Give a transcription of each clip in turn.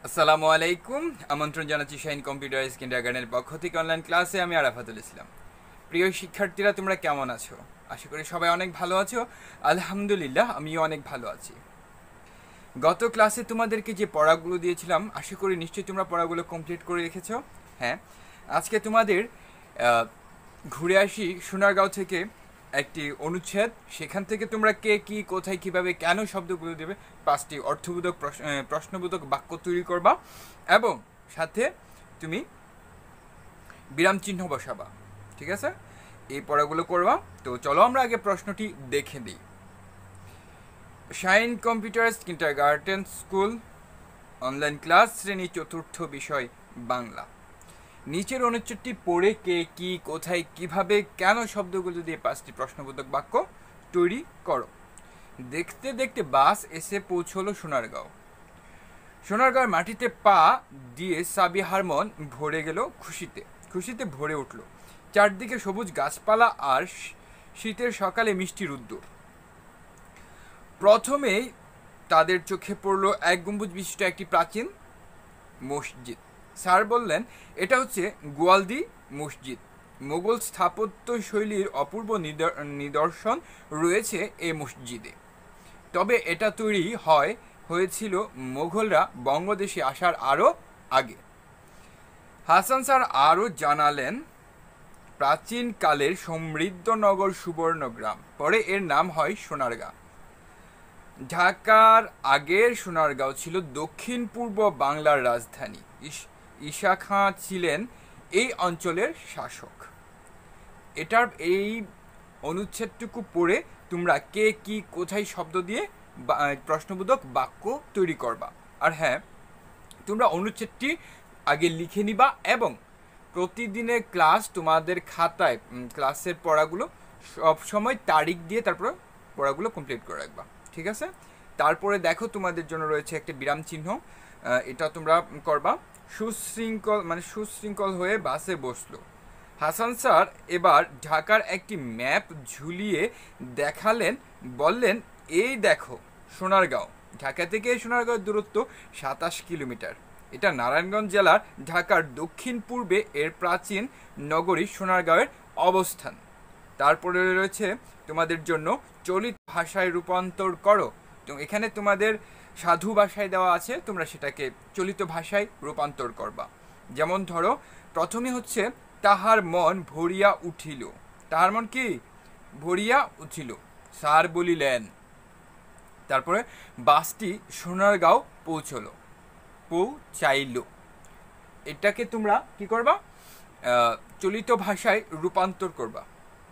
আসসালামু আলাইকুম। আমন্ত্রণ জানাচ্ছি শাইন কম্পিউটার কিন্ডারগার্টেনের পক্ষ থেকে অনলাইন ক্লাসে। আমি আরাফাতুল ইসলাম। প্রিয় শিক্ষার্থীরা, তোমরা কেমন আছো? আশা করি সবাই অনেক ভালো আছো। আলহামদুলিল্লাহ, আমিও অনেক ভালো আছি। গত ক্লাসে তোমাদেরকে যে পড়াগুলো দিয়েছিলাম, আশা করি নিশ্চয়ই তোমরা পড়াগুলো কমপ্লিট করে রেখেছো। হ্যাঁ, আজকে তোমাদের ঘুরে আসি সোনারগাঁও থেকে একটি অনুচ্ছেদ। সেখান থেকে তোমরা কে কী কোথায় কিভাবে কেন শব্দগুলো দেবে 5টি অর্থবোধক প্রশ্নবোধক বাক্য তৈরি করবা এবং সাথে তুমি বিরাম চিহ্ন বসাবা। ঠিক আছে, এই পড়াগুলো করবা। তো চলো আমরা আগে প্রশ্নটি দেখে দিই। Shine computers kindergarten school online class শ্রেণী চতুর্থ বিষয় বাংলা। নিচের অনুচ্ছেদটি পড়ে কে কি কোথায় কিভাবে কেন শব্দগুলো দিয়ে 5টি প্রশ্নবোধক বাক্য তৈরি করো। দেখতে দেখতে বাস এসে পৌঁছলো সোনারগাঁও। সোনারগাঁওয়ের মাটিতে পা দিয়ে সাবিহার মন ভরে গেল খুশিতে। খুশিতে ভরে উঠল। চারদিকে সবুজ গাছপালা আর শীতের সকালে মিষ্টি রোদ্দুর। প্রথমেই তাদের চোখে পড়ল এক গম্বুজ বিশিষ্ট একটি প্রাচীন মসজিদ। স্যার বললেন, এটা হচ্ছে গোয়ালদি মসজিদ। মোগল স্থাপত্য শৈলীর অপূর্ব নিদর্শন রয়েছে এই মসজিদে। তবে এটা তৈরি হয়েছিল মোগলরা বঙ্গদেশে আসার আরও আগে। হাসান স্যার আরও জানালেন, প্রাচীনকালের সমৃদ্ধ নগর সুবর্ণগ্রাম, পরে এর নাম হয় সোনারগাঁ। ঢাকার আগের সোনারগাঁও ছিল দক্ষিণ পূর্ব বাংলার রাজধানী। ঈশা খাঁ ছিলেন এই অঞ্চলের শাসক। এটার এই অনুচ্ছেদটুকু পড়ে তোমরা কে কি কোথায় শব্দ দিয়ে প্রশ্নবোধক বাক্য তৈরি করবা। আর হ্যাঁ, তোমরা অনুচ্ছেদটি আগে লিখে নিবা এবং প্রতিদিনের ক্লাস তোমাদের খাতায় ক্লাসের পড়াগুলো সবসময় তারিখ দিয়ে তারপর পড়াগুলো কমপ্লিট করে রাখবা। ঠিক আছে, তারপরে দেখো তোমাদের জন্য রয়েছে একটা বিরাম চিহ্ন, এটা তোমরা করবা। সুশৃঙ্খল হয়ে বাসে বসলো। হাসান স্যার এবার ঢাকার একটি ম্যাপ ঝুলিয়ে দেখালেন, বললেন, এই দেখো সোনারগাঁও। ঢাকা থেকে সোনারগাঁওয়ের দূরত্ব 27 কিলোমিটার। এটা নারায়ণগঞ্জ জেলার ঢাকার দক্ষিণ পূর্বে এর প্রাচীন নগরী সোনারগাঁওয়ের অবস্থান। তারপরে রয়েছে তোমাদের জন্য চলিত ভাষায় রূপান্তর করো। তো এখানে তোমাদের সাধু ভাষায় দেওয়া আছে, তোমরা সেটাকে চলিত ভাষায় রূপান্তর করবা। যেমন ধরো, প্রথমে হচ্ছে তাহার মন ভরিয়া উঠিল। তাহার মন কি ভরিয়া উঠিল, স্যার বলিলেন। তারপরে বাসটি সোনারগাঁও পৌঁছাইল। এটাকে তোমরা কি করবা, চলিত ভাষায় রূপান্তর করবা।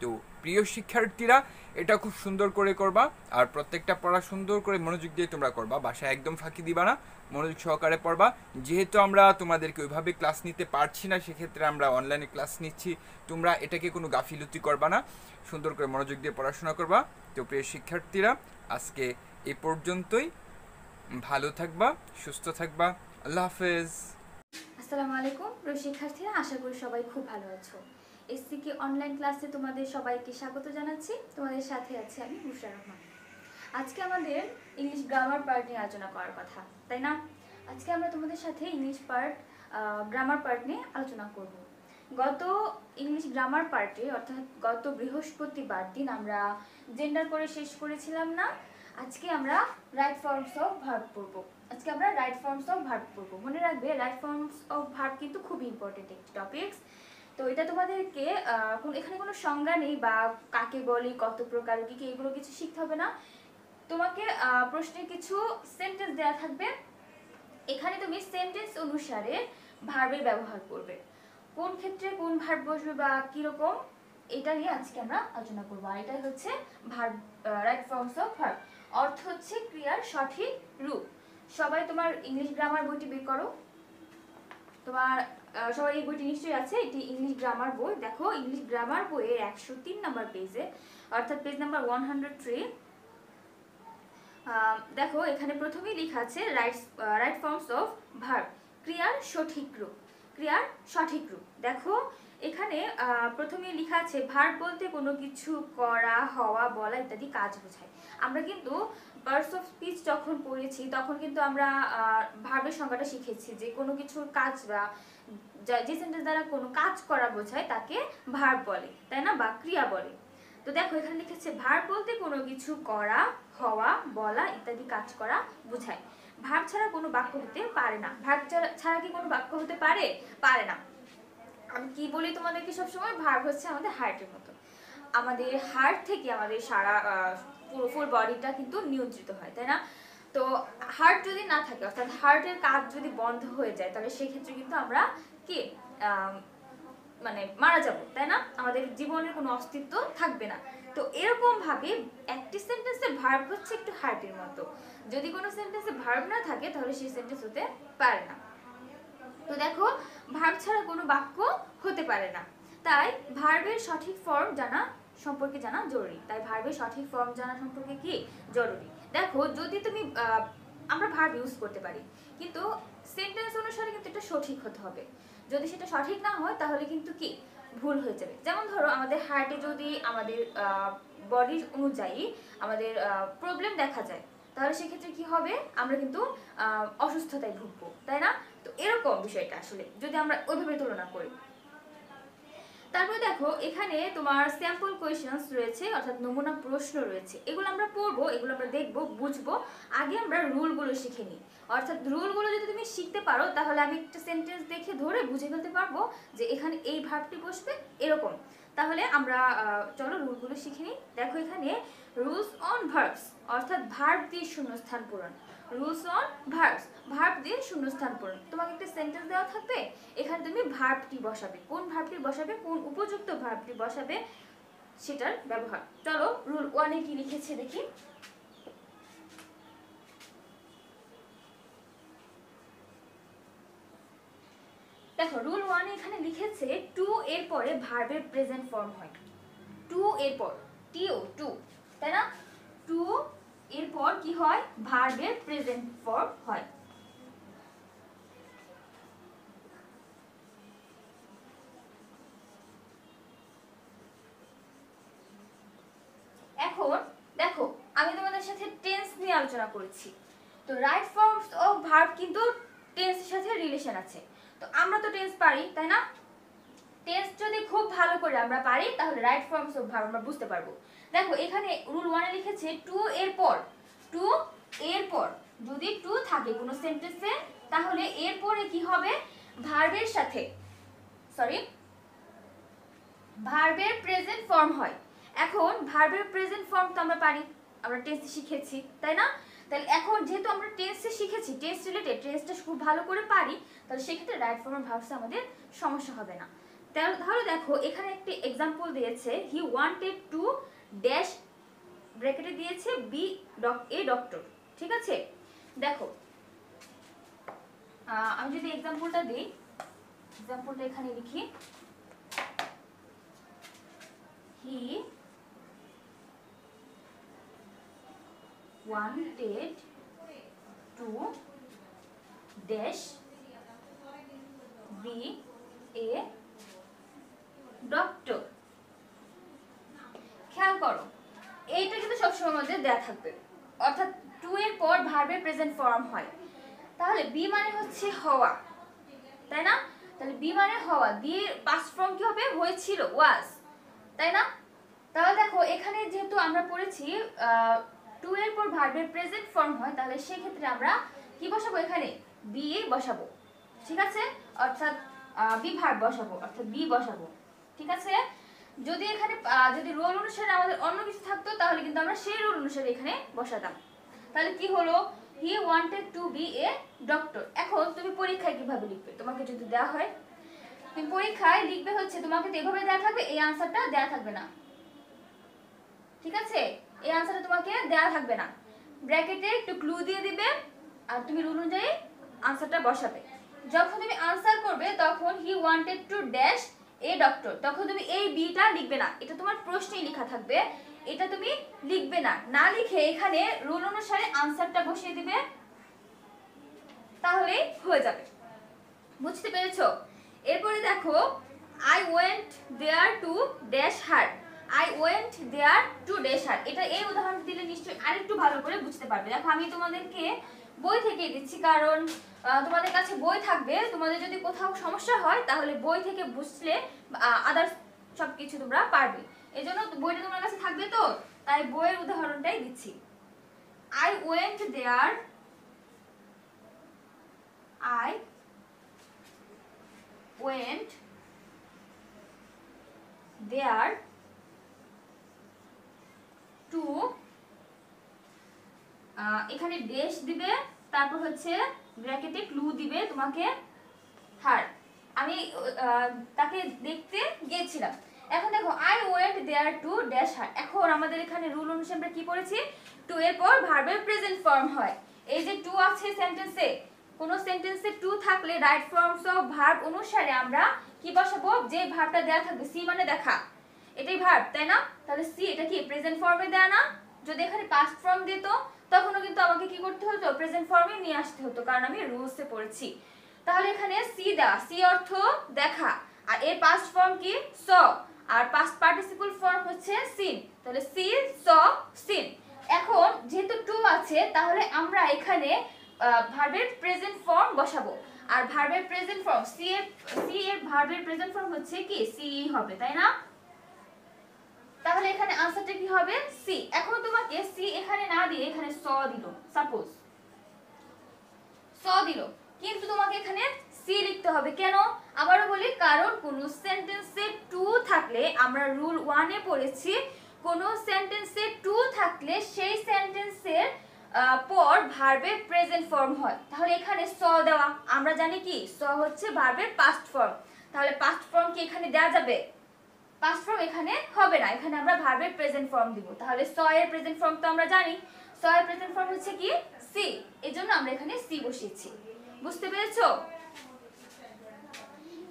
তো প্রিয় শিক্ষার্থীরা, এটা খুব সুন্দর করে করবা আর প্রত্যেকটা পড়া সুন্দর করে মনোযোগ দিয়ে তোমরা করবা। বাসায় একদম ফাঁকি দিবা না, মনোযোগ সহকারে পড়বা। যেহেতু আমরা তোমাদেরকে ওইভাবে ক্লাস নিতে পারছি না, সেক্ষেত্রে আমরা অনলাইনে ক্লাস নিচ্ছি। তোমরা এটাকে কোনো গাফিলতি করবা না, সুন্দর করে মনোযোগ দিয়ে পড়াশোনা করবা। তো প্রিয় শিক্ষার্থীরা, আজকে এ পর্যন্তই। ভালো থাকবা, সুস্থ থাকবা। আল্লাহ হাফেজ। আসসালামু আলাইকুম প্রিয় শিক্ষার্থীরা, আশা করি সবাই খুব ভালো আছো। এসসিকে অনলাইন ক্লাসে তোমাদের সবাইকে স্বাগত জানাচ্ছি। তোমাদের সাথে আছি আমি বুশরা রহমান। আজকে আমাদের ইংলিশ গ্রামার পার্ট নিয়ে আলোচনা করার কথা, তাই না? আজকে আমরা তোমাদের সাথে ইংলিশ গ্রামার পার্ট নিয়ে আলোচনা করব। গত ইংলিশ গ্রামার পার্টে অর্থাৎ গত বৃহস্পতিবার দিন আমরা জেন্ডার করে শেষ করেছিলাম না? আজকে আমরা রাইট ফর্মস অফ ভার্ব পড়ব। মনে রাখবে, রাইট ফর্মস অফ ভার্ব কিন্তু খুব ইম্পর্টেন্ট একটি টপিকস। তো এটা তোমাদেরকে এখানে কোনো সংজ্ঞা নেই বা কাকে বলি, কত প্রকার, কি এগুলো কিছু শিখতে হবে না। তোমাকে প্রশ্নের কিছু সেন্টেন্স দেওয়া থাকবে, এখানে তুমি সেন্টেন্স অনুসারে ভার্বের ব্যবহার করবে। কোন ক্ষেত্রে কোন ভার্ব বসবে বা কিরকম, এটা নিয়ে আজকে আমরা আলোচনা করবো। আর এটাই হচ্ছে verb, right forms of verb. অর্থ হচ্ছে ক্রিয়ার সঠিক রূপ। সবাই তোমার ইংলিশ গ্রামার বইটি বের করো। তোমার সবাই এই বইটি নিশ্চয়ই আছে, এটি ইংলিশ গ্রামার বই। দেখো, ইংলিশ গ্রামার বইয়ের 103 নম্বর পেজে, অর্থাৎ পেজ নাম্বার 103। দেখো, এখানে প্রথমেই লেখা আছে রাইট ফর্মস অফ ভার্ব, ক্রিয়ার সঠিক রূপ। দেখো, এখানে প্রথমে লেখা আছে ভার্ব বলতে কোনো কিছু করা, হওয়া, বলা ইত্যাদি কাজ বোঝায়। আমরা কিন্তু পার্টস অফ স্পিচ যখন পড়েছি তখন কিন্তু আমরা ভার্বের সংজ্ঞাটা শিখেছি যে কোনো কিছুর কাজ বা যে সেন্টেন্স দ্বারা কোনো কাজ করা বোঝায় তাকে ভার্ব বলে, তাই না, বা ক্রিয়া বলে। তো দেখো এখানে লিখেছে ভার্ব বলতে কোনো কিছু করা, হওয়া, বলা ইত্যাদি কাজ করা বোঝায়। ভার্ব ছাড়া কোনো বাক্য হতে পারে না। ভার্ব ছাড়া কি কোনো বাক্য হতে পারে? পারে না। আমি কি বলি তোমাদেরকে সবসময়, ভার্ব হচ্ছে আমাদের হার্টের মতো। আমাদের হার্ট থেকে আমাদের সারা পুরো ফুল বডিটা কিন্তু নিয়ন্ত্রিত হয়, তাই না? তো হার্ট যদি না থাকে, অর্থাৎ হার্টের কাজ যদি বন্ধ হয়ে যায়, তাহলে সেক্ষেত্রে কিন্তু আমরা কি মানে মারা যাব, তাই না? আমাদের জীবনের কোনো অস্তিত্ব থাকবে না। তো এরকম ভাবে একটি সেন্টেন্সের ভার্ব হচ্ছে একটু হার্টের মতো। যদি কোনো সেন্টেন্সে ভার্ব না থাকে তাহলে সেই সেন্টেন্স হতে পারে না। তো দেখো ভার্ব ছাড়া কোনো বাক্য হতে পারে না, তাই ভার্বের সঠিক ফর্ম জানা সম্পর্কে জানা জরুরি। তাই ভার্বের সঠিক ফর্ম জানা সম্পর্কে কি জরুরি। দেখো যদি তুমি আমরা ভার্ব ইউজ করতে পারি, কিন্তু সেন্টেন্স অনুসারে কিন্তু এটা সঠিক হতে হবে। যদি সেটা সঠিক না হয় তাহলে কিন্তু কি ভুল হয়ে যাবে। যেমন ধরো আমাদের হার্টে যদি আমাদের বডির অনুযায়ী আমাদের প্রবলেম দেখা যায়, তাহলে সেক্ষেত্রে কি হবে, আমরা কিন্তু অসুস্থতায় ভুগবো, তাই না? তো এরকম বিষয়টা আসলে যদি আমরা ওইভাবে তুলনা করি। তারপরে দেখো এখানে তোমার স্যাম্পল কোয়েশ্চেন্স রয়েছে, অর্থাৎ নমুনা প্রশ্ন রয়েছে। এগুলো আমরা পড়বো, এগুলো আমরা দেখবো, বুঝবো। আগে আমরা রুলগুলো শিখে নিই। অর্থাৎ রুলগুলো যদি তুমি শিখতে পারো তাহলে আমি একটা সেন্টেন্স দেখে ধরে বুঝে ফেলতে পারবো যে এখানে এই ভার্বটি বসবে এরকম। তাহলে আমরা চলো রুলগুলো শিখে নিই। দেখো এখানে রুলস অন ভার্বস, অর্থাৎ ভার্ব দিয়ে শূন্যস্থান পূরণ। রুলস অন ভার্বস, ভার্ব দিয়ে শূন্যস্থান পূরণ। তোমাকে একটা সেন্টেন্স দেওয়া থাকবে, এখানে তুমি ভার্বটি বসাবে, কোন ভার্বটি বসাবে, কোন উপযুক্ত ভার্বটি বসাবে সেটার ব্যবহার। চলো রুল 1 এ কি লিখেছে দেখি। দেখো রুল 1 এ এখানে লিখেছে টু এর পরে ভার্বের প্রেজেন্ট ফর্ম হয়। টু এর পর টু, তাই না? টু এরপর কি হয়, ভার্বের প্রেজেন্ট ফর্ম হয়। এখন দেখো আমি তোমাদের সাথে টেন্স নিয়ে আলোচনা করেছি। তো রাইট ফর্মস অফ ভার্ব কিন্তু টেন্সের সাথে রিলেশন আছে। তো আমরা তো টেন্স পারি, তাই না? টেন্স যদি খুব ভালো করে আমরা পারি তাহলে রাইট ফর্মস অফ ভার্ব আমরা বুঝতে পারবো। দেখো এখানে রুল 1 এ লিখেছে টু এর পর যদি টু থাকে কোনো সেন্টেন্সে তাহলে এর পরে কি হবে, ভার্বের সাথে ভার্বের প্রেজেন্ট ফর্ম হয়। এখন ভার্বের প্রেজেন্ট ফর্ম তো আমরা পারি, আমরা টেন্সে শিখেছি, তাই না? তাহলে এখন যেহেতু আমরা টেন্সে শিখেছি, টেন্স রিলেটেড টেন্সটা খুব ভালো করে পারি, তাহলে সেক্ষেত্রে রাইট ফর্ম অফ ভার্বসে আমাদের সমস্যা হবে না। তাহলে দেখো এখানে একটি एग्जांपल দিয়েছে, হি ওয়ান্টেড টু ড্যাশ, ব্র্যাকেটে দিয়েছে বি এ ডক্টর, ঠিক আছে? দেখো আমি যদি एग्जांपलটা দেই, एग्जांपलটা এখানে লিখি, হি wanted to dash be a doctor। খেয়াল করো এইটা কিন্তু সবসময় আমাদের দেয়া থাকবে, অর্থাৎ টু এর পর ভার্বের প্রেজেন্ট ফর্ম হয়। তাহলে বি মানে হচ্ছে হওয়া, তাই না? তাহলে বি মানে হওয়া, দিয়ে পাস্ট ফর্ম কি হবে, হয়েছিল, ওয়াজ, তাই না? তাহলে দেখো এখানে যেহেতু আমরা পড়েছি টু এর পর ভার্বের প্রেজেন্ট ফর্ম হয়, তাহলে সেই ক্ষেত্রে আমরা কি বসাবো, এখানে বি বসাবো, ঠিক আছে? অর্থাৎ বি ভার্ব বসাবো, অর্থাৎ বি বসাবো, ঠিক আছে? যদি এখানে যদি রোল অনুসারে আমাদের অন্য কিছু থাকতো তাহলে কিন্তু আমরা সেই রোল অনুসারে এখানে বসাতাম। তাহলে কি হলো, he wanted to be a doctor. এখন তুমি পরীক্ষায় কিভাবে লিখবে, তোমাকে যদি দেওয়া হয় তুমি পরীক্ষায় লিখবে হচ্ছে, তোমাকে তো এভাবে দেওয়া থাকবে, এই আনসারটা দেওয়া থাকবে না, ঠিক আছে? এই আনসারটা তোমাকে দেওয়া থাকবে না, ব্র্যাকেটে একটু ক্লু দিয়ে দিবে আর তুমি রুল অনুযায়ী আনসারটা বসাবে। যখন তুমি আনসার করবে তখন হি wanted to dash a doctor, তখন তুমি এই বিটা লিখবে না, এটা তোমার প্রশ্নেই লেখা থাকবে, এটা তুমি লিখবে না। না লিখে এখানে রুল অনুসারে আনসারটা বসিয়ে দিবে, তাহলেই হয়ে যাবে। বুঝতে পেরেছো? এরপরে দেখো I went there to dash her, I went there to dash her. এটা এই উদাহরণ দিলে নিশ্চয়ই আরেকটু ভালো করে বুঝতে পারবে। দেখো আমি তোমাদেরকে বই থেকে দিচ্ছি, কারণ তোমাদের কাছে বই থাকবে, তোমাদের যদি কোথাও সমস্যা হয় তাহলে বই থেকে বুঝলে আদার্স সব কিছু তোমরা পারবে। এই জন্য বইটা তোমার কাছে থাকবে, তো তাই বইয়ের উদাহরণটাই দিচ্ছি। I went there, I went there to, এখানে ড্যাশ দিবে, তারপর হচ্ছে ব্র্যাকেটে ক্লু দিবে তোমাকে হার। আমি তাকে দেখতে গিয়েছিলাম। এখন দেখো I went there to dash her. এখন আমাদের এখানে রুল অনুসারে আমরা কি পড়েছি, টু এর পর ভার্বের প্রেজেন্ট ফর্ম হয়। এই যে টু আছে সেন্টেন্সে, কোন সেন্টেন্সে টু থাকলে রাইট ফর্মস অফ ভার্ব অনুসারে আমরা কি বসাবো, যে ভার্বটা দেয়া থাকবে, সি মানে দেখা, এটাই ভার্ব তাই না? তাহলে সি এটা কি প্রেজেন্ট ফর্মে দেয়া না? যদি এখানে পাস্ট ফর্ম দিত তখনও কিন্তু আমাকে কি করতে হতো, প্রেজেন্ট ফর্মে নিয়ে আসতে হতো, কারণ আমি রুলসে পড়েছি। তাহলে এখানে সি দেওয়া, সি অর্থ দেখা, আর এর পাস্ট ফর্ম কি স, আর পাস্ট পার্টিসিপল ফর্ম হচ্ছে সিন, তাহলে সি স সিন। এখন যেহেতু টু আছে তাহলে আমরা এখানে ভার্বের প্রেজেন্ট ফর্ম বসাবো, আর ভার্বের প্রেজেন্ট ফর্ম সি এর ভার্বের প্রেজেন্ট ফর্ম হচ্ছে কি সি হবে, তাই না? তাহলে এখানে আনসারটা কি হবে, সি। এখন তোমাকে সি এখানে না দিয়ে এখানে স দিল, সাপোজ স দিল, কিন্তু তোমাকে এখানে সি লিখতে হবে। কেন আবারও বলি, কারণ কোন সেন্টেন্সে টু থাকলে, আমরা রুল 1 এ পড়েছি, কোন সেন্টেন্সে টু থাকলে সেই সেন্টেন্সের পর ভার্বের প্রেজেন্ট ফর্ম হয়। তাহলে এখানে স দেওয়া, আমরা জানি কি স হচ্ছে ভার্বের পাস্ট ফর্ম, তাহলে পাস্ট ফর্ম কি এখানে দেওয়া যাবে? পাস্ট ফর্ম এখানে হবে না, এখানে আমরা ভার্বের প্রেজেন্ট ফর্ম দিব। তাহলে স এর প্রেজেন্ট ফর্ম তো আমরা জানি, স এর প্রেজেন্ট ফর্ম হচ্ছে কি সি, এজন্য আমরা এখানে সি বসিয়েছি। বুঝতে পেরেছো?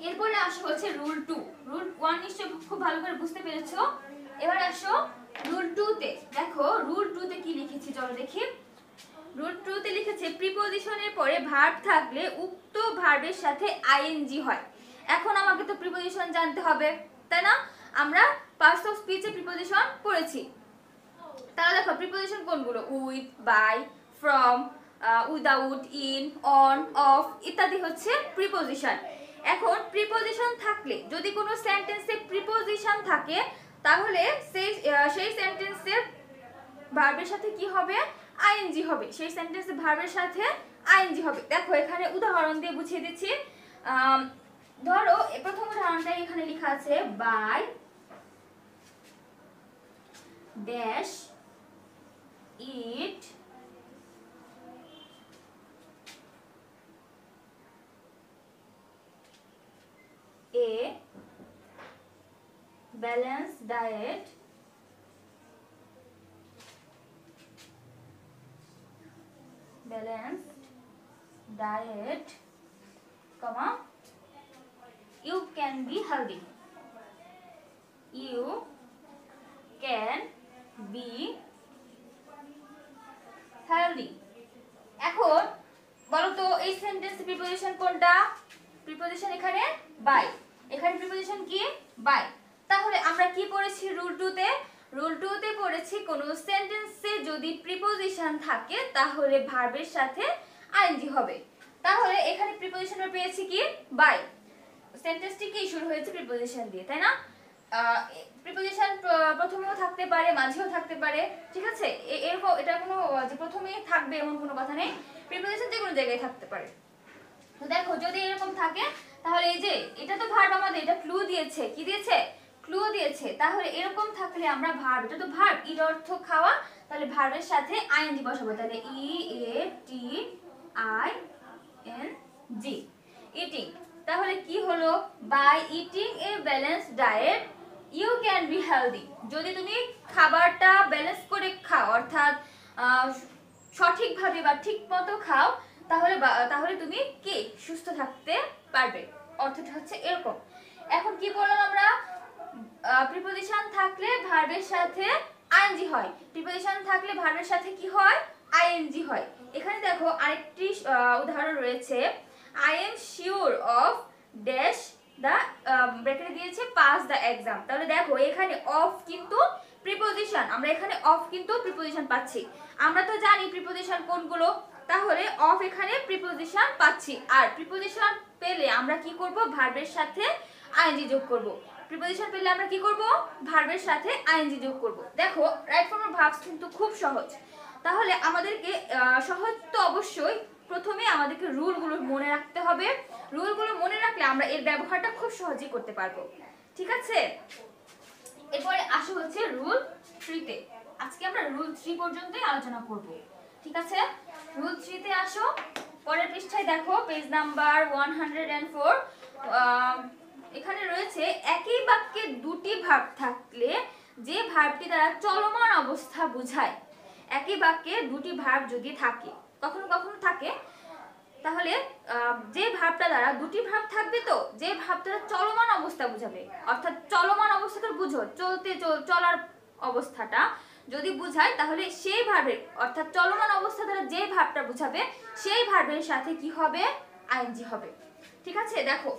এরপরে আসো হচ্ছে রুল 2। রুল 1 নিশ্চয়ই খুব ভালো করে বুঝতে পেরেছো। এবার আসো রুল 2 তে। দেখো রুল 2 তে কি লিখেছি, চলো দেখি। রুল 2 তে লিখেছে প্রিপজিশনের পরে ভার্ব থাকলে উক্ত ভার্বের সাথে আইএনজি হয়। এখন আমাকে তো প্রিপজিশন জানতে হবে, তাই না? আমরা পার্টস অফ স্পিচে প্রিপজিশন পড়েছি। তাহলে দেখো প্রিপজিশন কোনগুলো, with, by, from, without, in, on, of ইত্যাদি হচ্ছে প্রিপজিশন। এখন প্রিপজিশন থাকলে, যদি কোনো সেন্টেন্সে প্রিপজিশন থাকে তাহলে সেই সেন্টেন্সের ভার্বের সাথে কি হবে, আইএনজি হবে, সেই সেন্টেন্সে ভার্বের সাথে আইএনজি হবে। দেখো এখানে উদাহরণ দিয়ে বুঝিয়ে দিচ্ছি। ধরো প্রথম উদাহরণটা এখানে লেখা আছে, by dash eat a balanced diet comma you can be healthy, you can be healthy। এখন বলো তো এই সেন্টেন্স প্রিপজিশন কোনটা, প্রিপজিশন এখানে বাই, এখানে প্রিপজিশন কি বাই। তাহলে আমরা কি পড়েছি রুল 2 তে, রুল 2 তে পড়েছি কোন সেন্টেন্সে যদি প্রিপজিশন থাকে তাহলে ভার্বের সাথে আইএনজি হবে। তাহলে এখানে প্রিপজিশন পেয়েছি কি বাই, সেন্টেন্সটি কি শুরু হয়েছে প্রিপজিশন দিয়ে, তাই না? প্রিপজিশন প্রথমেও থাকতে পারে, মাঝেও থাকতে পারে, ঠিক আছে? এরকম এটা কোনো যে প্রথমেই থাকবে এমন কোনো কথা নেই, প্রিপজিশন যে কোনো জায়গায় থাকতে পারে। তো দেখো যদি এরকম থাকে তাহলে এই যে এটা তো ভার্ব, আমাদের এটা ক্লু দিয়েছে, কি দিয়েছে, ক্লু দিয়েছে। তাহলে এরকম থাকলে আমরা ভার্ব, এটা তো ভার্ব, এর অর্থ খাওয়া, তাহলে ভার্বের সাথে আইএনজি বসাবো, তাহলে E A T I N G, eating. তাহলে কি হলো, by eating a balanced diet you can be healthy. যদি তুমি খাবারটা ব্যালেন্স করে খাও, অর্থাৎ সঠিকভাবে বা ঠিক মতো খাও, তাহলে তুমি কি সুস্থ থাকতে পারবে, অর্থটা হচ্ছে এরকম। এখন কি বললাম আমরা, প্রিপজিশন থাকলে ভার্বের সাথে আইএনজি হয়, প্রিপজিশন থাকলে ভার্বের সাথে কি হয়, আইএনজি হয়। এখানে দেখো আরেকটি উদাহরণ রয়েছে, I am sure of dash the ব্র্যাকেটে দিয়েছে পাস দ্য এক্সাম। তাহলে দেখো এখানে অফ কিন্তু প্রিপোজিশন, আমরা এখানে অফ কিন্তু প্রিপোজিশন পাচ্ছি। আমরা তো জানি প্রিপোজিশন কোনগুলো, তাহলে অফ এখানে প্রিপোজিশন পাচ্ছি। আর প্রিপোজিশন পেলে আমরা কি করব, ভার্বের সাথে আইএনজি যোগ করব। প্রিপোজিশন পেলে আমরা কি করব, ভার্বের সাথে আইএনজি যোগ করব। দেখো রাইট ফর্ম অফ ভার্বস কিন্তু খুব সহজ। তাহলে আমাদেরকে সহজ তো অবশ্যই, প্রথমে আমাদেরকে রুলগুলো মনে রাখতে হবে। রুলগুলো মনে রাখলে আমরা এর ব্যবহারটা খুব সহজেই করতে পারবো। ঠিক আছে, এরপরে আসো হচ্ছে রুল 3 তে। আজকে আমরা রুল 3 পর্যন্তই আলোচনা করব। ঠিক আছে, রুল 3 তে আসো। পরের পৃষ্ঠায় দেখো পেজ নাম্বার 104। এখানে রয়েছে একই বাক্যে দুটি ভার্ব থাকলে যে ভার্বটি দ্বারা চলমান অবস্থা বোঝায়। একই বাক্যে দুটি ভার্ব যদি থাকে, কখনো কখনো থাকে, তাহলে যে ভার্বটা দ্বারা দুটি ভার্ব থাকবে, তো যে ভার্বটা চলমান অবস্থা বোঝাবে, অর্থাৎ চলমান অবস্থাটা বুঝো, চলার অবস্থাটা যদি বুঝায়, তাহলে সেই ভার্বের, অর্থাৎ চলমান অবস্থা দ্বারা যে ভার্বটা বুঝাবে সেই ভার্বের সাথে কি হবে, আইএনজি হবে। ঠিক আছে, দেখো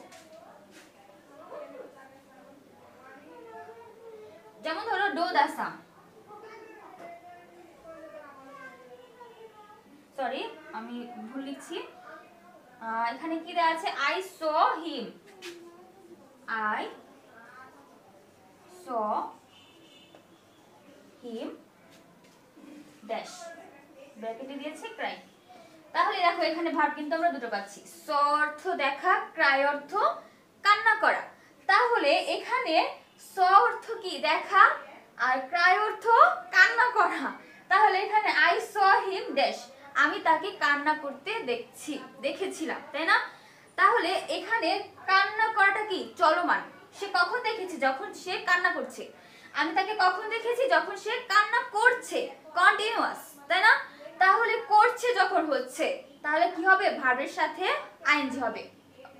যেমন ধরো ডো দা সাম, সরি আমি ভুল লিখছি, এখানে কি দেওয়া আছে, I saw him, I saw him dash, ব্র্যাকেটে দিয়েছে ক্রাই। তাহলে দেখো এখানে ভার্ব কিন্তু আমরা দুটো পাচ্ছি, স অর্থ দেখা, ক্রাই অর্থ কান্না করা। তাহলে এখানে স অর্থ কি, দেখা, আর ক্রাই অর্থ কান্না করা। তাহলে এখানে আই স হিম ড্যাশ, আমি তাকে কান্না করতে দেখেছিলাম, তাই না? তাহলে এখানে কান্না করাটা কি, চলমান। সে কখন দেখেছে, যখন সে কান্না করছে। আমি তাকে কখন দেখেছি, যখন সে কান্না করছে, কন্টিনিউয়াস, তাই না? তাহলে করছে যখন হচ্ছে, তাহলে কি হবে, ভার্বের সাথে আইএনজি হবে।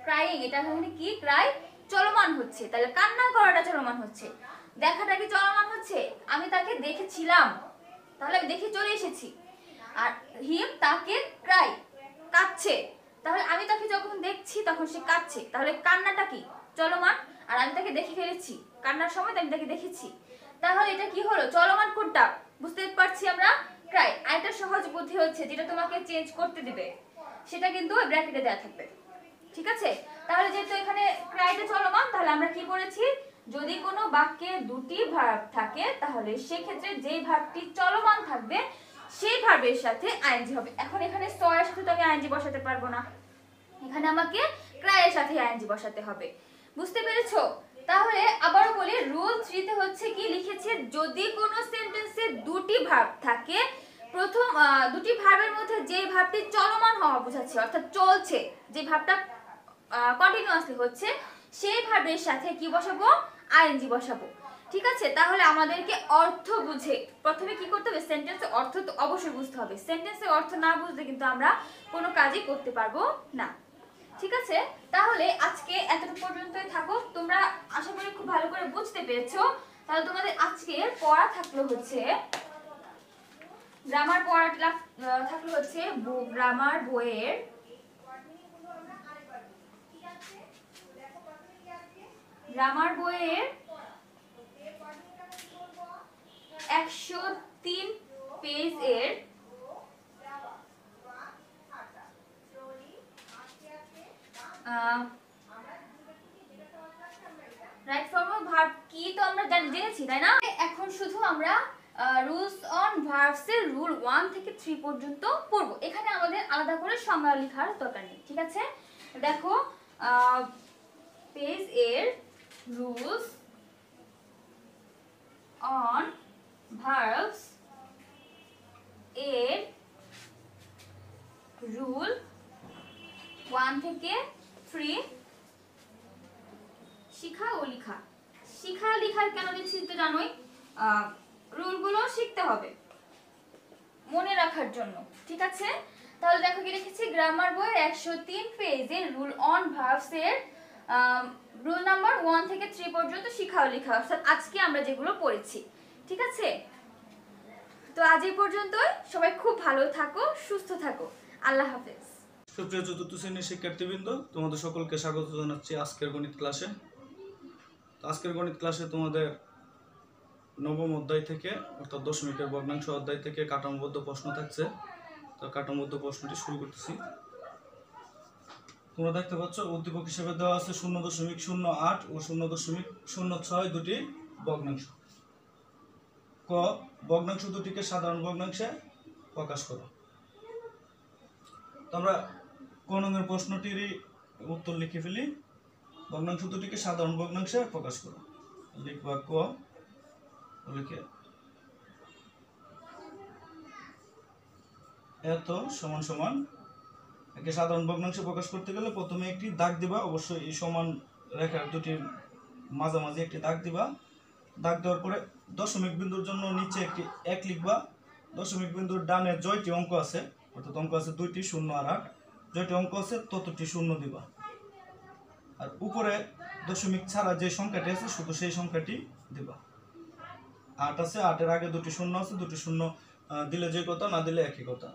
ক্রাইং, এটা এখানে কি, ক্রাই চলমান হচ্ছে, তাহলে কান্না করাটা চলমান হচ্ছে। দেখাটা কি চলমান হচ্ছে, আমি তাকে দেখেছিলাম, তাহলে আমি দেখে চলে এসেছি। আর হিম তাকে ক্রাই, কাঁদছে, তাহলে আমি তাকে যখন দেখছি তখন সে কাঁদছে, তাহলে কান্নাটা কি, চলমান। আর আমি তাকে দেখে ফেলেছি, কান্নার সময় আমি তাকে দেখেছি, তাহলে এটা কি হলো, চলমান। কোনটা বুঝতে পারছি আমরা, ক্রাই। আরেকটা সহজ বুদ্ধি হচ্ছে, যেটা তোমাকে চেঞ্জ করতে দিবে, সেটা কিন্তু ব্র্যাকেটে দেওয়া থাকবে। ঠিক আছে, তাহলে যেহেতু এখানে ক্রাইটা চলমান, তাহলে আমরা কি করেছি, যদি কোনো বাক্যে দুটি ভার্ব থাকে, তাহলে সেক্ষেত্রে যে ভার্বটি চলমান থাকবে সেই ভার্বের সাথে আইএনজি হবে। এখন এখানে স এর সাথে তো আমি আইএনজি বসাতে পারবো না, এখানে আমাকে ক্রাই এর সাথে আইএনজি বসাতে হবে। বুঝতে পেরেছো? তাহলে আবারও বলি, রুল 3 তে হচ্ছে কি লিখেছে, যদি কোনো সেন্টেন্সে দুটি ভার্ব থাকে, প্রথম দুটি ভার্বের মধ্যে যে ভার্বটি চলমান হওয়া বোঝাচ্ছে, অর্থাৎ চলছে, যে ভার্বটা কন্টিনিউয়াসলি হচ্ছে, সেই ভার্বের সাথে কি বসাবো, আইএনজি বসাবো। ঠিক আছে, তাহলে আমাদেরকে অর্থ বুঝে প্রথমে কি করতে হবে, সেন্টেন্সের অর্থ তো অবশ্যই বুঝতে হবে। সেন্টেন্সের অর্থ না বুঝলে কিন্তু আমরা কোনো কাজই করতে পারবো না। ঠিক আছে, তাহলে আজকে এতটুকু পর্যন্তই থাকো। তোমরা আশা করি খুব ভালো করে বুঝতে পেরেছো। তাহলে তোমাদের আজকে পড়া থাকলো হচ্ছে গ্রামার, পড়াটা থাকলো হচ্ছে গ্রামার বইয়ের 103 পেজ এর রাইট ফর্ম অফ ভার্ব কি তো আমরা জেনেছি, তাই না? এখন শুধু আমরা রুলস অন ভার্বস এর রুল 1 থেকে 3 পর্যন্ত পড়ব। এখানে আমাদের আলাদা করে সংজ্ঞা লেখার দরকার নেই। ঠিক আছে, দেখো পেজ এর রুলস অন ভার্বস এর রুল 1 থেকে 3, শিখা ও লিখা। শিখা লিখার কেন দিচ্ছি তো জানোই, রুলগুলো শিখতে হবে মনে রাখার জন্য। ঠিক আছে, তাহলে দেখো কি লিখেছি, গ্রামার বইয়ের 103 পেজের রুল অন ভার্বস এর রুল নাম্বার 1 থেকে 3 পর্যন্ত শিখা ও লিখা, অর্থাৎ আজকে আমরা যেগুলো পড়েছি। ঠিক আছে, তো আজ এই পর্যন্তই। সবাই খুব ভালো থাকো, সুস্থ থাকো। আল্লাহ হাফেজ। সুপ্রিয় চতুর্থ শ্রেণীর শিক্ষার্থীবৃন্দ, তোমাদের সকলকে স্বাগত জানাচ্ছি আজকের গণিত ক্লাসে। তো আজকের গণিত ক্লাসে তোমাদের নবম অধ্যায় থেকে অর্থাৎ দশমিকের ভগ্নাংশ অধ্যায় থেকে কাঠামোবদ্ধ প্রশ্ন থাকছে। তো কাঠামোবদ্ধ প্রশ্নটি শুরু করতেছি। তোমরা দেখতে পাচ্ছ উদ্দীপক হিসেবে দেওয়া আছে 0.08 ও 0.06 দুটি ভগ্নাংশ। ক, ভগ্নাংশ দুটিকে সাধারণ ভগ্নাংশে প্রকাশ করো। তো আমরা ক নং প্রশ্নটিরই উত্তর লিখে ফেলি। ভগ্নাংশ দুটিকে সাধারণ ভগ্নাংশে প্রকাশ করো। লিখবা ক, লিখে এত সমান সমান। একে সাধারণ ভগ্নাংশে প্রকাশ করতে গেলে প্রথমে একটি দাগ দিবা, অবশ্যই এই সমান রেখার দুটির মাঝামাঝি একটি দাগ দিবা। দাগ দেওয়ার পরে দশমিক বিন্দুর জন্য নিচে একটি 1 লিখবা। দশমিক বিন্দুর ডানে জয়টি অঙ্ক আছে, অর্থাৎ অঙ্ক আছে 2টি 0 আর 8, জয়টি অঙ্ক আছে ততটি শূন্য দিবা। আর উপরে দশমিক ছাড়া যে সংখ্যাটি আছে শুধু সেই সংখ্যাটি দিবা। 8 আছে, 8-এর আগে 2টি শূন্য আছে, 2টি শূন্য দিলে যে কথা, না দিলে একই কথা।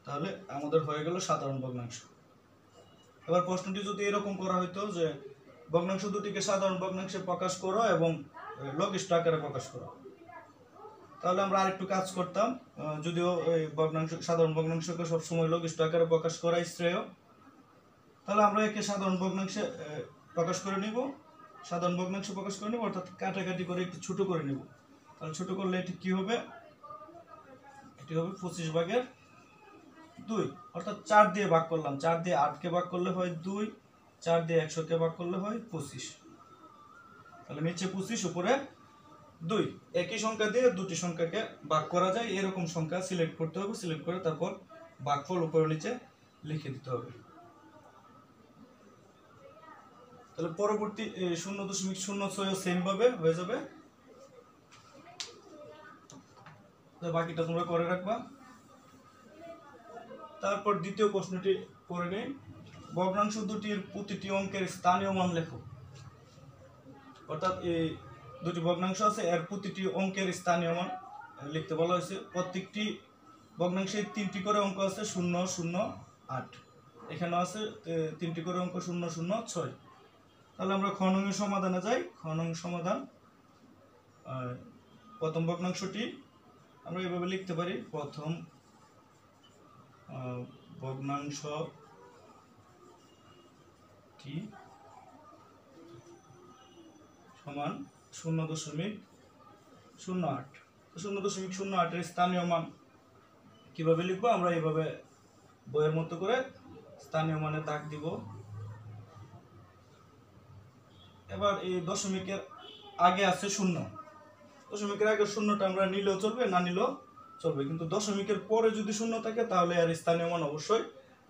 তাহলে আমাদের হয়ে গেল সাধারণ ভগ্নাংশ। এবার প্রশ্নটি যদি এরকম করা হইতো যে ভগ্নাংশ দুটিকে সাধারণ ভগ্নাংশে প্রকাশ করো এবং লঘিষ্ঠ আকারে প্রকাশ করো, তাহলে আমরা আরেকটু কাজ করতাম। যদিও এই ভগ্নাংশ সাধারণ ভগ্নাংশকে সবসময় লঘিষ্ঠ আকারে প্রকাশ করাই শ্রেয়, তাহলে আমরা একে সাধারণ ভগ্নাংশে প্রকাশ করে নিব। সাধারণ ভগ্নাংশে প্রকাশ করে নিব অর্থাৎ কাটাকাটি করে একটু ছোট করে নিব। তাহলে ছোট করলে এটি কি হবে? এটি হবে 25/2, অর্থাৎ 4 দিয়ে ভাগ করলাম। 4 দিয়ে 8কে ভাগ করলে হয় 2, 4 দিয়ে 100কে ভাগ করলে হয় 25। তাহলে নিচে 25, উপরে 2। একই সংখ্যা দিয়ে দুটি সংখ্যাকে ভাগ করা যায়, এরকম সংখ্যা সিলেক্ট করতে হবে। সিলেক্ট করে তারপর ভাগফল উপরে নিচে লিখে দিতে হবে। তাহলে পরবর্তী 0.06 সেম ভাবে হয়ে যাবে। বাকিটা তোমরা করে রাখবা। তারপর দ্বিতীয় প্রশ্নটি করে নেই। ভগ্নাংশ দুটির প্রতিটি অঙ্কের স্থানীয় মান লেখো। অর্থাৎ এই দুটি ভগ্নাংশ আছে, এর প্রতিটি অঙ্কের স্থানীয় মান লিখতে বলা হয়েছে। প্রত্যেকটি ভগ্নাংশে 3টি করে অঙ্ক আছে, 0, 0, 8। এখানে আছে 3টি করে অঙ্ক 0, 0, 6। তাহলে আমরা খ নং এর সমাধানে যাই। খ নং সমাধান, প্রথম ভগ্নাংশটি আমরা এভাবে লিখতে পারি। প্রথম ভগ্নাংশটি সমান 0.08। 0.08 এর স্থানীয় মান কিভাবে লিখবো? আমরা এইভাবে বইয়ের মতো করে স্থানীয় মানে দাগ দিব। এবার এই দশমিকের আগে আছে 0। দশমিকের আগে 0টা আমরা নিলেও চলবে, না নিলেও চলবে, কিন্তু দশমিকের পরে যদি 0 থাকে তাহলে আর স্থানীয় মান অবশ্যই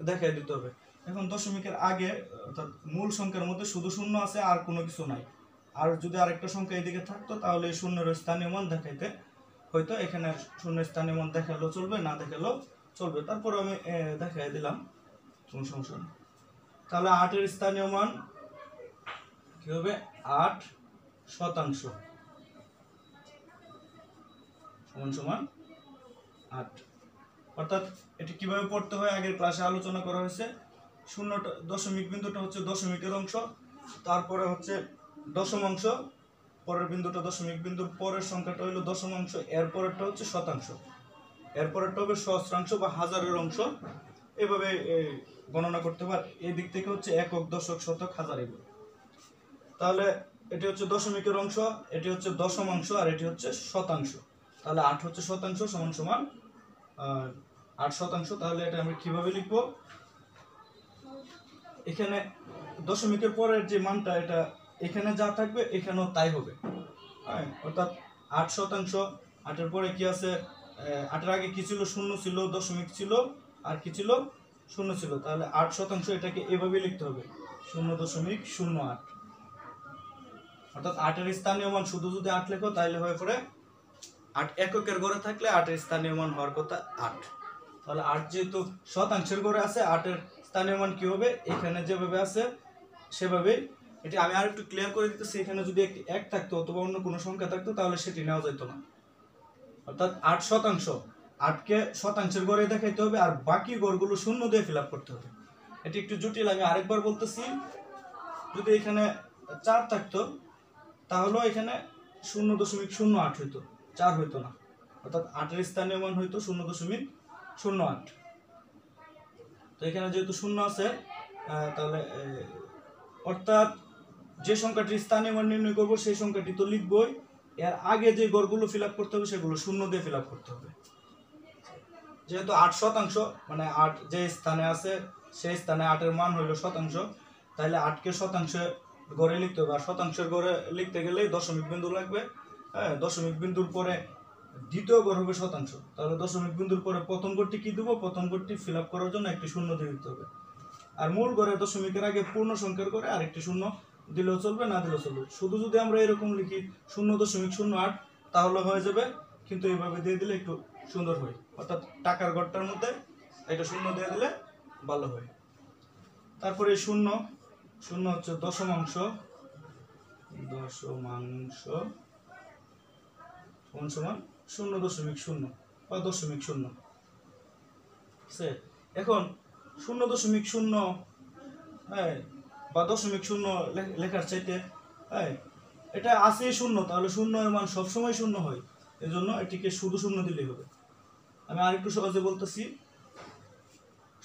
দেখাই দিতে হবে। এখন দশমিকের আগে অর্থাৎ মূল সংখ্যার মধ্যে শুধু 0 আছে, আর কোনো কিছু নাই। আর যদি আরেকটা সংখ্যা এদিকে থাকতো তাহলে এই 0-এর স্থানীয় মান দেখাইতে হয়তো। এখানে 0 স্থানীয় মান দেখালেও চলবে, না দেখালেও চলবে। তারপর আমি দেখাই দিলাম, কোনো সমস্যা নেই। তাহলে 8-এর স্থানীয় মান কি হবে? 8% সমান 8। অর্থাৎ এটি কিভাবে পড়তে হয় আগের ক্লাসে আলোচনা করা হয়েছে। দশমিক বিন্দুটা হচ্ছে দশমিকের অংশ, তারপরে হচ্ছে দশমাংশ, পরের বিন্দুটা দশমিক বিন্দুর পরের সংখ্যাটা হলো দশমাংশ, এর পরেরটা হচ্ছে শতাংশ, এর পরেরটা হবে সহস্রাংশ বা হাজারের অংশ। এভাবে গণনা করতে পারে। এই দিক থেকে হচ্ছে একক, দশক, শতক, হাজার এগুলো। তাহলে এটি হচ্ছে দশমিকের অংশ, এটি হচ্ছে দশমাংশ, আর এটি হচ্ছে শতাংশ। তাহলে 8 হচ্ছে শতাংশ, সমান 8%। তাহলে এটা আমরা কিভাবে লিখবো? এখানে দশমিকের পরের যে মানটা, এটা এখানে যা থাকবে এখানেও তাই হবে। হ্যাঁ, অর্থাৎ 8%। 8-এর পরে কি আছে? 8-এর আগে কি ছিল? 0 ছিল, দশমিক ছিল, আর কি ছিল? 0 ছিল। তাহলে 8%, এটাকে এভাবে লিখতে হবে 0.08। অর্থাৎ 8-এর স্থানীয় মান শুধু যদি 8 লেখো তাহলে হয়ে পড়ে 8 এককের ঘরে থাকলে 8-এর স্থানীয় মান হওয়ার কথা 8। তাহলে 8 যেহেতু শতাংশের ঘরে আছে, 8-এর স্থানীয় মান কি হবে? এখানে যেভাবে আছে সেভাবেই। এটি আমি আর একটু ক্লিয়ার করে দিতেছি। এখানে যদি একটি 1 থাকতো অথবা অন্য কোনো সংখ্যা থাকতো তাহলে সেটি নেওয়া যেত না। অর্থাৎ 8%, 8কে শতাংশের ঘরে দেখাইতে হবে, আর বাকি ঘরগুলো 0 দিয়ে ফিল আপ করতে হবে। এটি একটু জটিল, আমি আরেকবার বলতেছি। যদি এখানে 4 থাকতো তাহলে এখানে 0.08 হইতো, 4 হইতো না, অর্থাৎ 8 এর স্থানীয় মান হইতো 0.08। তো এখানে যেহেতু 0 আছে তাহলে অর্থাৎ যে সংখ্যাটির স্থানীয় মান নির্ণয় করব সেই সংখ্যাটি তো লিখবই, এর আগে যে ঘরগুলো ফিল আপ করতে হবে সেগুলো 0 দিয়ে ফিল আপ করতে হবে। যেহেতু 8%, মানে 8 যে স্থানে আছে সেই স্থানে 8 এর মান হইল শতাংশ, তাহলে 8 কে শতাংশে গড়ে লিখতে হবে। আর শতাংশের গড়ে লিখতে গেলে দশমিক বিন্দু লাগবে। হ্যাঁ, দশমিক বিন্দুর পরে দ্বিতীয় গড় হবে শতাংশ, তাহলে দশমিক বিন্দুর পরে প্রথম গড়টি কি দেবো, প্রথম গড়টি ফিল আপ করার জন্য একটি শূন্য দিয়ে দিতে হবে। আর মূল গড়ে দশমিকের আগে পূর্ণ সংখ্যার গড়ে আরেকটি শূন্য দিলেও চলবে, না দিলেও চলবে। শুধু যদি আমরা এরকম লিখি 0.08 তাহলে হয়ে যাবে, কিন্তু এইভাবে দিয়ে দিলে একটু সুন্দর হয়, অর্থাৎ টাকার ঘরটার মধ্যে একটা শূন্য দিয়ে দিলে ভালো হয়। তারপরে শূন্য, শূন্য হচ্ছে দশমাংশ, দশমাংশ সমান সমান 0.0 বা 0.0। এখন 0.0 হ্যাঁ বা 0.0 লেখার চাইতে হ্যাঁ এটা আছে শূন্য, তাহলে শূন্য এর মান সবসময় শূন্য হয়, এজন্য এটিকে শুধু শূন্য দিলেই হবে। আমি আরেকটু সহজে বলতেছি,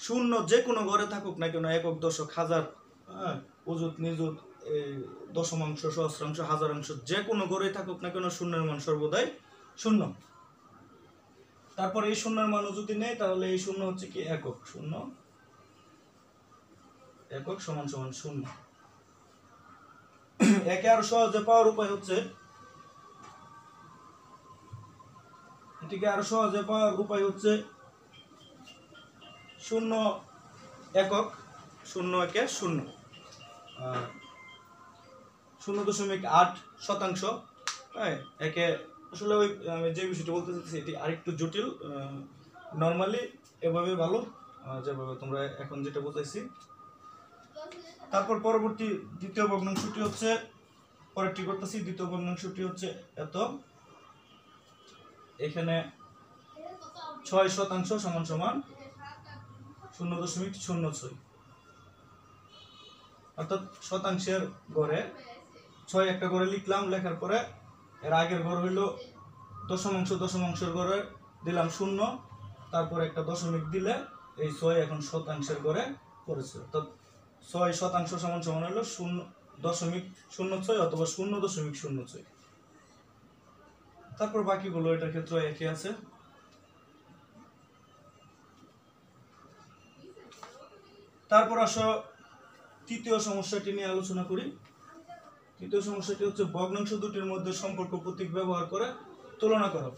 শূন্য যে কোনো ঘরে থাকুক না কেন, একক, দশক, হাজার, অযুত, নিযুত, দশমাংশ, সহস্রাংশ, হাজারাংশ, যে কোনো ঘরে থাকুক না কেন শূন্যের মান সর্বদাই শূন্য। তারপর এই শূন্যের মানও যদি নেই তাহলে এই শূন্য হচ্ছে কি একক, শূন্য একক সমান সমান শূন্য। একে আরো সহজে পাওয়ার উপায় হচ্ছে, এটিকে আরো সহজে পাওয়ার উপায় হচ্ছে 0 একক, 0 একে 0, 0.8 শতাংশ। হ্যাঁ, একে আসলে ওই আমি যে বিষয়টা বলতে চাচ্ছি এটি আরেকটু জটিল, নর্মালি এভাবে ভালো, যেভাবে তোমরা এখন যেটা বলতেছি। তারপর পরবর্তী দ্বিতীয় ভগ্নাংশটি হচ্ছে, পরেরটি করতেছি, দ্বিতীয় ভগ্নাংশটি হচ্ছে এত, এখানে 6% সমান সমান 0.06, অর্থাৎ শতাংশের গড়ে 6 একটা গড়ে লিখলাম, লেখার পরে এর আগের গড় হইল দশমাংশ, দশমাংশের গড়ে দিলাম 0, তারপর একটা দশমিক দিলে এই 6 এখন শতাংশের গড়ে পড়েছে, অর্থাৎ 6% সমান সমান হলো 0.06 অথবা 0.06। তারপর বাকিগুলো এটার ক্ষেত্রে একই আছে। তারপর আসো তৃতীয় সমস্যাটি নিয়ে আলোচনা করি। তৃতীয় সমস্যাটি হচ্ছে ভগ্নাংশ দুটির মধ্যে সম্পর্ক প্রতীক ব্যবহার করে তুলনা করো।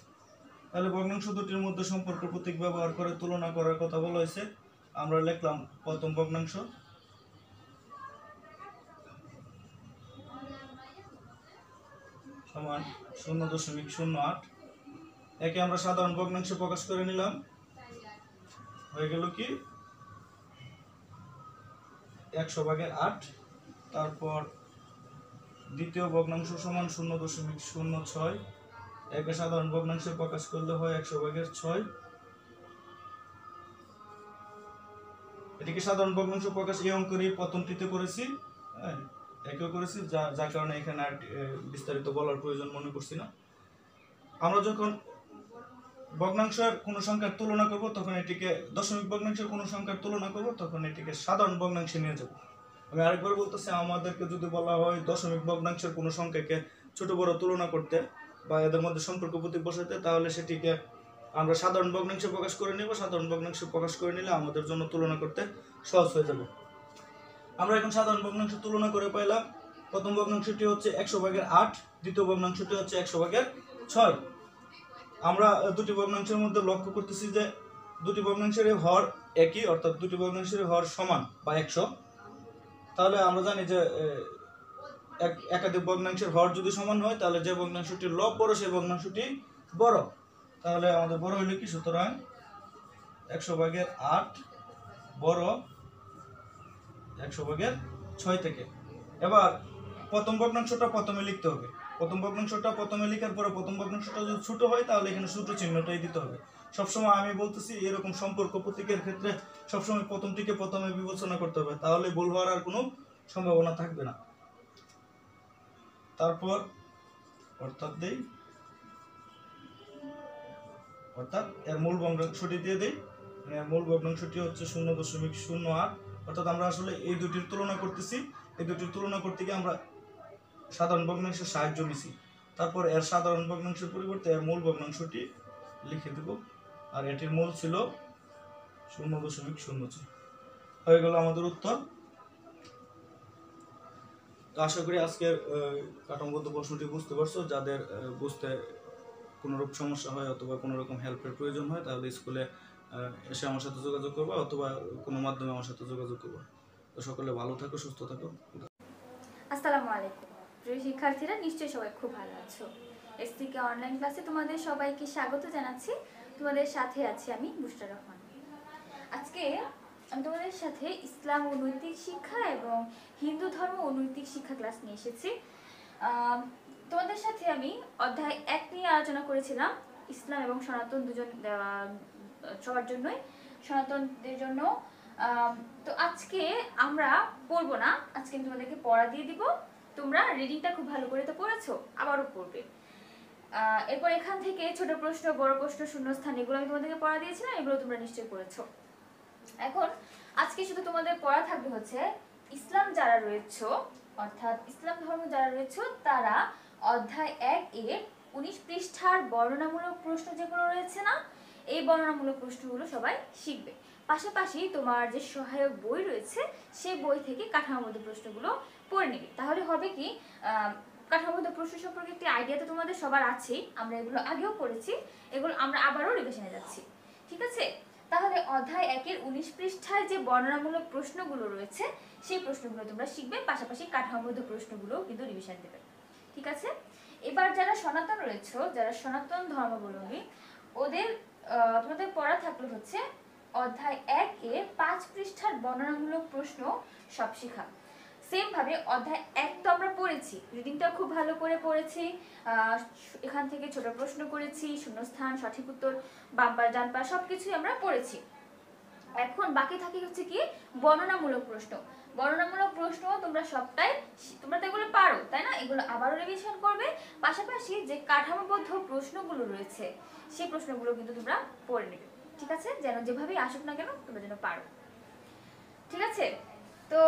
তাহলে ভগ্নাংশ দুটির মধ্যে সম্পর্ক প্রতীক ব্যবহার করে তুলনা করার কথা বলা হয়েছে। আমরা লিখলাম প্রথম ভগ্নাংশ সমান 0.08, একে আমরা সাধারণ ভগ্নাংশে প্রকাশ করে নিলাম, হয়ে গেল কি 100/8। তারপর দ্বিতীয় ভগ্নাংশ সমান 0.06, একে সাধারণ ভগ্নাংশে প্রকাশ করলে হয় 100/6। এটিকে সাধারণ ভগ্নাংশ প্রকাশ এই অঙ্কেরই প্রথমটিতে করেছি, হ্যাঁ একেও করেছি, যার কারণে এখানে আর বিস্তারিত বলার প্রয়োজন মনে করছি না। আমরা যখন ভগ্নাংশের কোন সংখ্যার তুলনা করব তখন এটিকে দশমিক ভগ্নাংশের কোন সংখ্যার তুলনা করব তখন এটিকে সাধারণ ভগ্নাংশে নিয়ে যাব। আমি আরেকবার বলতেছি, আমাদেরকে যদি বলা হয় দশমিক ভগ্নাংশের কোন সংখ্যাকে ছোট বড় তুলনা করতে বা এদের মধ্যে সম্পর্ক প্রতীক বসাতে, তাহলে সেটিকে আমরা সাধারণ ভগ্নাংশে প্রকাশ করে নিব। সাধারণ ভগ্নাংশে প্রকাশ করে নিলে আমাদের জন্য তুলনা করতে সহজ হয়ে যাবে। আমরা এখন সাধারণ ভগ্নাংশ তুলনা করে পাইলাম, প্রথম ভগ্নাংশটি হচ্ছে 100/8, দ্বিতীয় ভগ্নাংশটি হচ্ছে 100/6। আমরা দুটি ভগ্নাংশের মধ্যে লক্ষ্য করতেছি যে দুটি ভগ্নাংশের হর একই, অর্থাৎ দুটি ভগ্নাংশের হর সমান বা 100। তাহলে আমরা জানি যে একাধিক ভগ্নাংশের হর যদি সমান হয় তাহলে যে ভগ্নাংশটির লব বড় সেই ভগ্নাংশটি বড়। তাহলে আমাদের বড় হইল কি, সুতরাং 100/8 বড় 100/6 থেকে। এবার প্রথম ভগ্নাংশটা প্রথমে লিখতে হবে, প্রথম ভগ্নাংশটা প্রথমে লেখার পরে প্রথম ভগ্নাংশটা যদি ছোট হয় তাহলে এখানে ছোট চিহ্নটাই দিতে হবে। সবসময় আমি বলতেছি এরকম সম্পর্ক প্রতীকের ক্ষেত্রে সবসময় প্রথমটিকে প্রথমে বিবেচনা করতে হবে, তাহলে ভুল হওয়ার আর কোনো সম্ভাবনা থাকবে না। তারপর অর্থাৎ এর মূল ভগ্নাংশটি দিয়ে দেই। মূল ভগ্নাংশটি হচ্ছে 0.08, অর্থাৎ আমরা আসলে এই দুটির তুলনা করতেছি। এই দুটির তুলনা করতে গিয়ে আমরা সাধারণ ভগ্নাংশের সাহায্য নিছি। তারপর এর সাধারণ ভগ্নাংশের পরিবর্তে এর মূল ভগ্নাংশটি লিখে দেব, আর এটির মূল ছিল 0.06। হয়ে গেল আমাদের উত্তর। আশা করি আজকের কাঠামোগত প্রশ্নটি বুঝতে পারছো। যাদের বুঝতে কোনোরকম সমস্যা হয় অথবা কোনো রকম হেল্পের প্রয়োজন হয় তাহলে স্কুলে এসে আমার সাথে যোগাযোগ করবা অথবা কোনো মাধ্যমে আমার সাথে যোগাযোগ করবা। তো সকলে ভালো থাকো, সুস্থ থাকো। আসসালামু আলাইকুম প্রিয় শিক্ষার্থীরা, নিশ্চয়ই সবাই খুব ভালো আছো। এসটিকে অনলাইন ক্লাসে তোমাদের সবাইকে স্বাগত জানাচ্ছি। তোমাদের সাথে আছি আমি বুশরা রহমান। আজকে আমি তোমাদের সাথে ইসলাম ও নৈতিক শিক্ষা এবং হিন্দু ধর্ম ও নৈতিক শিক্ষা ক্লাস নিয়ে এসেছি। তোমাদের সাথে আমি অধ্যায় 1 নিয়ে আলোচনা করেছিলাম, ইসলাম এবং সনাতন দুজন সবার জন্যই, সনাতনদের জন্য। তো আজকে আমরা পড়বো না, আজকে আমি তোমাদেরকে পড়া দিয়ে দিব। তোমরা রিডিংটা খুব ভালো করে তো পড়েছো, আবারও পড়বে। এরপর এখান থেকে ছোট প্রশ্ন, বড় প্রশ্ন, শূন্যস্থান এগুলো আমি তোমাদেরকে পড়া দিয়েছিলাম, এগুলো তোমরা নিশ্চয়ই পড়েছো। এখন আজকে শুধু তোমাদের পড়া থাকবে হচ্ছে ইসলাম যারা রয়েছে, অর্থাৎ ইসলাম ধর্ম যারা রয়েছে তারা অধ্যায় 1 এর 19 পৃষ্ঠার বর্ণনামূলক প্রশ্ন যেগুলো রয়েছে না, এই বর্ণনামূলক প্রশ্নগুলো সবাই শিখবে। পাশাপাশি তোমার যে সহায়ক বই রয়েছে সেই বই থেকে কাঠামোগত প্রশ্নগুলো পড়ে নিবে। তাহলে হবে কি, কাঠামোগত প্রশ্ন সম্পর্কে একটি আইডিয়া তো তোমাদের সবার আছেই, আমরা এগুলো আগেও পড়েছি, এগুলো আমরা আবারও রিভিশনে যাচ্ছি। ঠিক আছে, তাহলে অধ্যায় 1 এর 19 পৃষ্ঠায় যে বর্ণনামূলক প্রশ্নগুলো রয়েছে সেই প্রশ্নগুলো তোমরা শিখবে, পাশাপাশি কাঠামোগত প্রশ্নগুলো কিন্তু রিভিশন দেবে। ঠিক আছে, এবার যারা সনাতন রয়েছে, যারা সনাতন ধর্মাবলম্বী, ওদের তোমাদের পড়া থাকলে হচ্ছে অধ্যায় 1 এর 5 পৃষ্ঠার বর্ণনামূলক প্রশ্ন সব শেখা। সেম ভাবে অধ্যায় 1 তো আমরা পড়েছি, রিডিংটা খুব ভালো করে পড়েছি, এখান থেকে ছোট প্রশ্ন করেছি, শূন্যস্থান, সঠিক উত্তর, বাম্পার ডানপার সবকিছুই আমরা পড়েছি। এখন বাকি থাকে হচ্ছে কি বর্ণনামূলক প্রশ্ন। বর্ণনামূলক প্রশ্ন তোমরা সবটাই, তোমরা তো এগুলো পারো তাই না, এগুলো আবারও রিভিশন করবে। পাশাপাশি যে কাঠামোবদ্ধ প্রশ্নগুলো রয়েছে সেই প্রশ্নগুলো কিন্তু তোমরা পড়ে নেবে। ঠিক আছে, যেন যেভাবেই আসুক না কেন তোমরা যেন পারো। ঠিক আছে, তো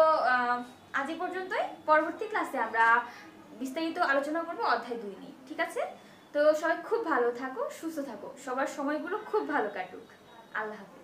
আজ এই পর্যন্তই। পরবর্তী ক্লাসে আমরা বিস্তারিত আলোচনা করবো অধ্যায় 2 নিয়ে। ঠিক আছে, তো সবাই খুব ভালো থাকো, সুস্থ থাকো, সবার সময়গুলো খুব ভালো কাটুক। আল্লাহ হাফেজ।